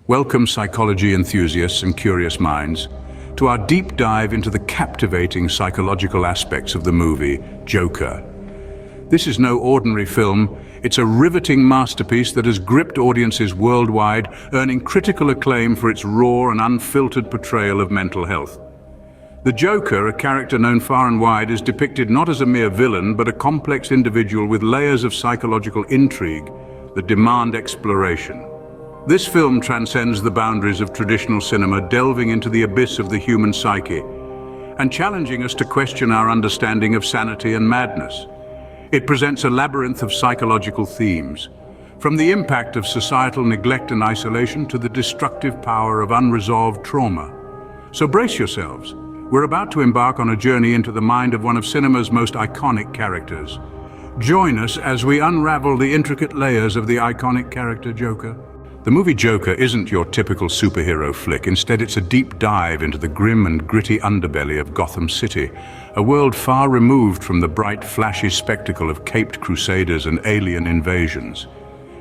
Welcome, psychology enthusiasts and curious minds, to our deep dive into the captivating psychological aspects of the movie, Joker. This is no ordinary film. It's a riveting masterpiece that has gripped audiences worldwide, earning critical acclaim for its raw and unfiltered portrayal of mental health. The Joker, a character known far and wide, is depicted not as a mere villain, but a complex individual with layers of psychological intrigue that demand exploration. This film transcends the boundaries of traditional cinema, delving into the abyss of the human psyche and challenging us to question our understanding of sanity and madness. It presents a labyrinth of psychological themes, from the impact of societal neglect and isolation to the destructive power of unresolved trauma. So brace yourselves. We're about to embark on a journey into the mind of one of cinema's most iconic characters. Join us as we unravel the intricate layers of the iconic character Joker. The movie Joker isn't your typical superhero flick. Instead, it's a deep dive into the grim and gritty underbelly of Gotham City, a world far removed from the bright, flashy spectacle of caped crusaders and alien invasions.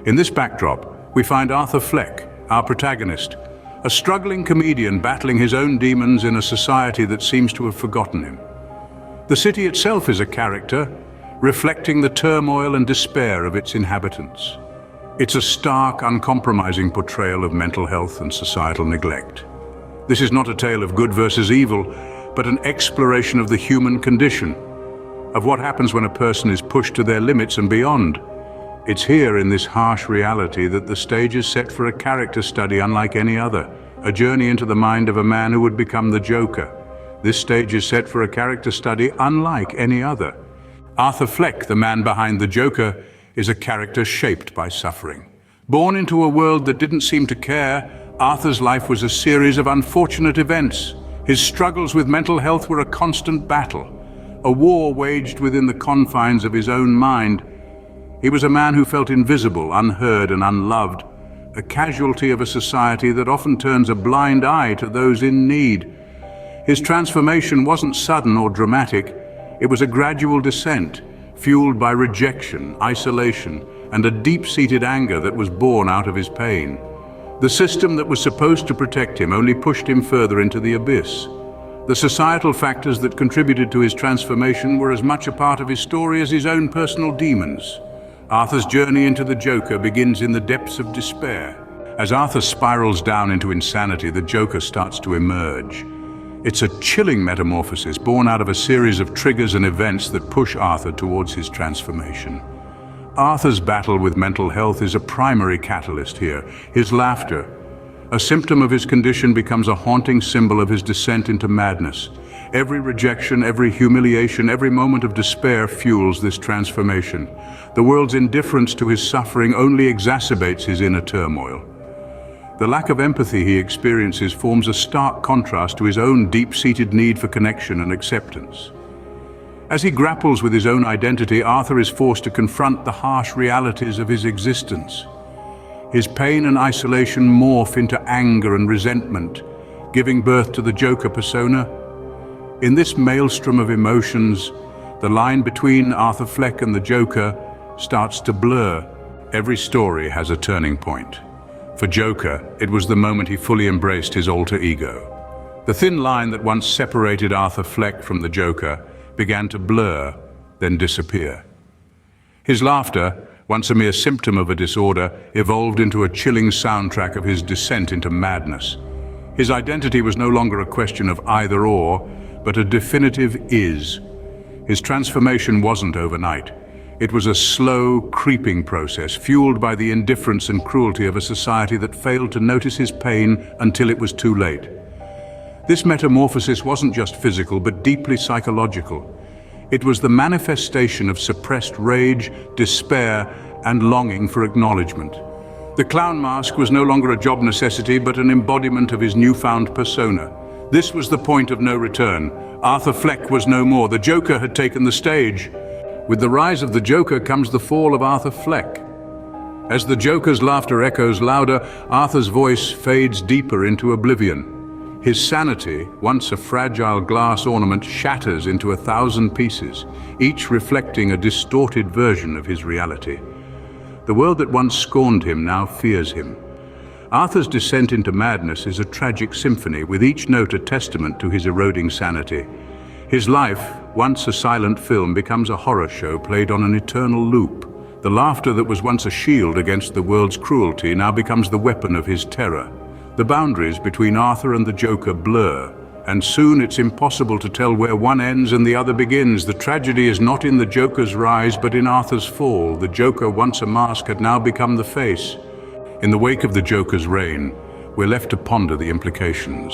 In this backdrop, we find Arthur Fleck, our protagonist, a struggling comedian battling his own demons in a society that seems to have forgotten him. The city itself is a character, reflecting the turmoil and despair of its inhabitants. It's a stark, uncompromising portrayal of mental health and societal neglect. This is not a tale of good versus evil, but an exploration of the human condition, of what happens when a person is pushed to their limits and beyond. It's here in this harsh reality that the stage is set for a character study unlike any other, a journey into the mind of a man who would become the Joker. This stage is set for a character study unlike any other. Arthur Fleck, the man behind the Joker, is a character shaped by suffering. Born into a world that didn't seem to care, Arthur's life was a series of unfortunate events. His struggles with mental health were a constant battle, a war waged within the confines of his own mind. He was a man who felt invisible, unheard, and unloved, a casualty of a society that often turns a blind eye to those in need. His transformation wasn't sudden or dramatic. It was a gradual descent, fueled by rejection, isolation, and a deep-seated anger that was born out of his pain. The system that was supposed to protect him only pushed him further into the abyss. The societal factors that contributed to his transformation were as much a part of his story as his own personal demons. Arthur's journey into the Joker begins in the depths of despair. As Arthur spirals down into insanity, the Joker starts to emerge. It's a chilling metamorphosis born out of a series of triggers and events that push Arthur towards his transformation. Arthur's battle with mental health is a primary catalyst here. His laughter, a symptom of his condition, becomes a haunting symbol of his descent into madness. Every rejection, every humiliation, every moment of despair fuels this transformation. The world's indifference to his suffering only exacerbates his inner turmoil. The lack of empathy he experiences forms a stark contrast to his own deep-seated need for connection and acceptance. As he grapples with his own identity, Arthur is forced to confront the harsh realities of his existence. His pain and isolation morph into anger and resentment, giving birth to the Joker persona. In this maelstrom of emotions, the line between Arthur Fleck and the Joker starts to blur. Every story has a turning point. For Joker, it was the moment he fully embraced his alter ego. The thin line that once separated Arthur Fleck from the Joker began to blur, then disappear. His laughter, once a mere symptom of a disorder, evolved into a chilling soundtrack of his descent into madness. His identity was no longer a question of either or, but a definitive is. His transformation wasn't overnight. It was a slow, creeping process, fueled by the indifference and cruelty of a society that failed to notice his pain until it was too late. This metamorphosis wasn't just physical, but deeply psychological. It was the manifestation of suppressed rage, despair, and longing for acknowledgement. The clown mask was no longer a job necessity, but an embodiment of his newfound persona. This was the point of no return. Arthur Fleck was no more. The Joker had taken the stage. With the rise of the Joker comes the fall of Arthur Fleck. As the Joker's laughter echoes louder, Arthur's voice fades deeper into oblivion. His sanity, once a fragile glass ornament, shatters into 1,000 pieces, each reflecting a distorted version of his reality. The world that once scorned him now fears him. Arthur's descent into madness is a tragic symphony, with each note a testament to his eroding sanity. His life, once a silent film, becomes a horror show played on an eternal loop. The laughter that was once a shield against the world's cruelty now becomes the weapon of his terror. The boundaries between Arthur and the Joker blur, and soon it's impossible to tell where one ends and the other begins. The tragedy is not in the Joker's rise, but in Arthur's fall. The Joker, once a mask, had now become the face. In the wake of the Joker's reign, we're left to ponder the implications.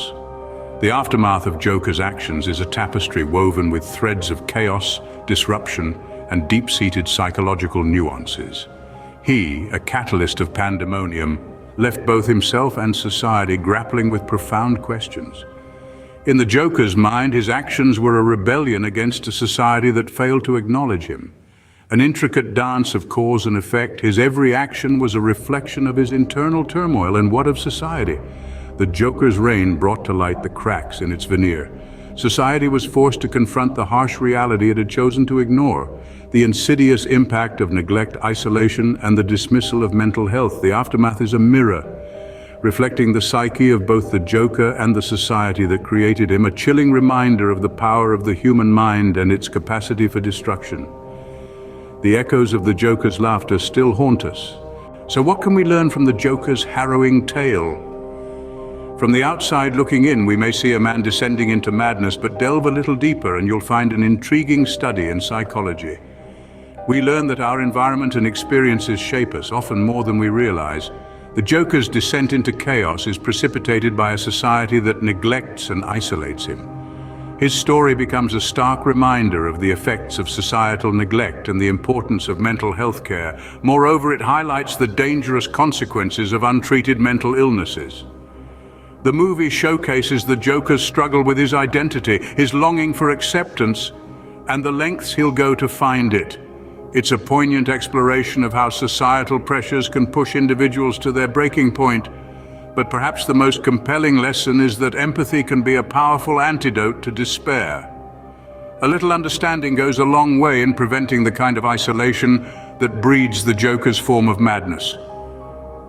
The aftermath of Joker's actions is a tapestry woven with threads of chaos, disruption, and deep-seated psychological nuances. He, a catalyst of pandemonium, left both himself and society grappling with profound questions. In the Joker's mind, his actions were a rebellion against a society that failed to acknowledge him. An intricate dance of cause and effect, his every action was a reflection of his internal turmoil, and what of society? The Joker's reign brought to light the cracks in its veneer. Society was forced to confront the harsh reality it had chosen to ignore, the insidious impact of neglect, isolation, and the dismissal of mental health. The aftermath is a mirror, reflecting the psyche of both the Joker and the society that created him, a chilling reminder of the power of the human mind and its capacity for destruction. The echoes of the Joker's laughter still haunt us. So what can we learn from the Joker's harrowing tale? From the outside looking in, we may see a man descending into madness, but delve a little deeper and you'll find an intriguing study in psychology. We learn that our environment and experiences shape us, often more than we realize. The Joker's descent into chaos is precipitated by a society that neglects and isolates him. His story becomes a stark reminder of the effects of societal neglect and the importance of mental health care. Moreover, it highlights the dangerous consequences of untreated mental illnesses. The movie showcases the Joker's struggle with his identity, his longing for acceptance, and the lengths he'll go to find it. It's a poignant exploration of how societal pressures can push individuals to their breaking point. But perhaps the most compelling lesson is that empathy can be a powerful antidote to despair. A little understanding goes a long way in preventing the kind of isolation that breeds the Joker's form of madness.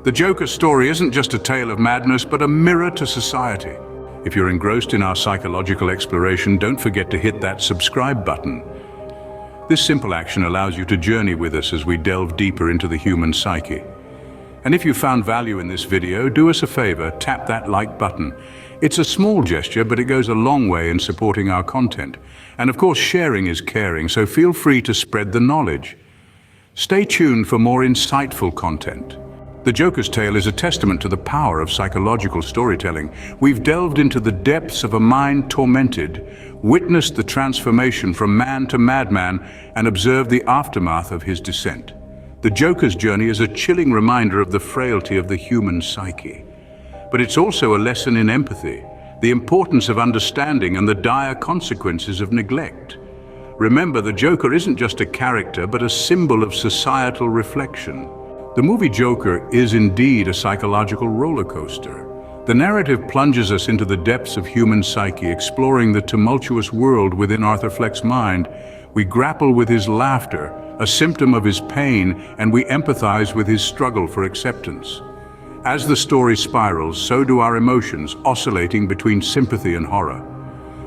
The Joker's story isn't just a tale of madness, but a mirror to society. If you're engrossed in our psychological exploration, don't forget to hit that subscribe button. This simple action allows you to journey with us as we delve deeper into the human psyche. And if you found value in this video, do us a favor, tap that like button. It's a small gesture, but it goes a long way in supporting our content. And of course, sharing is caring, so feel free to spread the knowledge. Stay tuned for more insightful content. The Joker's tale is a testament to the power of psychological storytelling. We've delved into the depths of a mind tormented, witnessed the transformation from man to madman, and observed the aftermath of his descent. The Joker's journey is a chilling reminder of the frailty of the human psyche. But it's also a lesson in empathy, the importance of understanding and the dire consequences of neglect. Remember, the Joker isn't just a character, but a symbol of societal reflection. The movie Joker is indeed a psychological roller coaster. The narrative plunges us into the depths of human psyche, exploring the tumultuous world within Arthur Fleck's mind. We grapple with his laughter, a symptom of his pain, and we empathize with his struggle for acceptance. As the story spirals, so do our emotions, oscillating between sympathy and horror.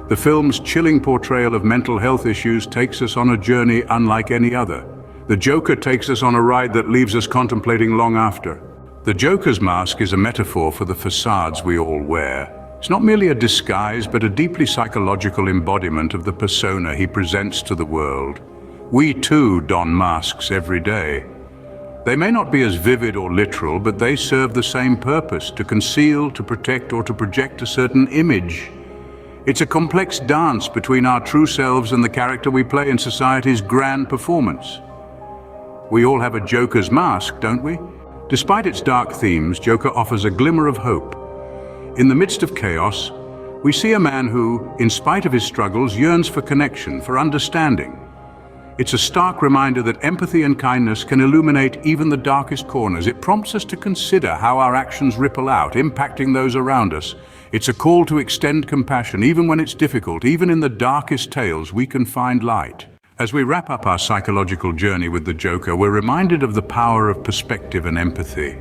The film's chilling portrayal of mental health issues takes us on a journey unlike any other. The Joker takes us on a ride that leaves us contemplating long after. The Joker's mask is a metaphor for the facades we all wear. It's not merely a disguise, but a deeply psychological embodiment of the persona he presents to the world. We too don masks every day. They may not be as vivid or literal, but they serve the same purpose: to conceal, to protect, or to project a certain image. It's a complex dance between our true selves and the character we play in society's grand performance. We all have a Joker's mask, don't we? Despite its dark themes, Joker offers a glimmer of hope. In the midst of chaos, we see a man who, in spite of his struggles, yearns for connection, for understanding. It's a stark reminder that empathy and kindness can illuminate even the darkest corners. It prompts us to consider how our actions ripple out, impacting those around us. It's a call to extend compassion, even when it's difficult. Even in the darkest tales, we can find light. As we wrap up our psychological journey with the Joker, we're reminded of the power of perspective and empathy.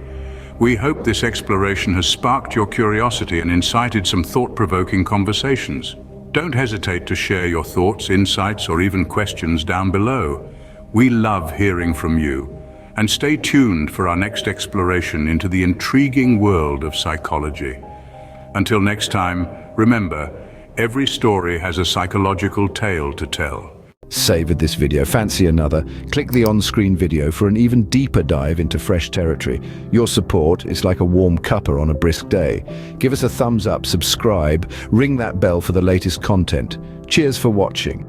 We hope this exploration has sparked your curiosity and incited some thought-provoking conversations. Don't hesitate to share your thoughts, insights, or even questions down below. We love hearing from you. And stay tuned for our next exploration into the intriguing world of psychology. Until next time, remember, every story has a psychological tale to tell. Savored this video? Fancy another? Click the on-screen video for an even deeper dive into fresh territory. Your support is like a warm cuppa on a brisk day. Give us a thumbs up, subscribe, ring that bell for the latest content. Cheers for watching.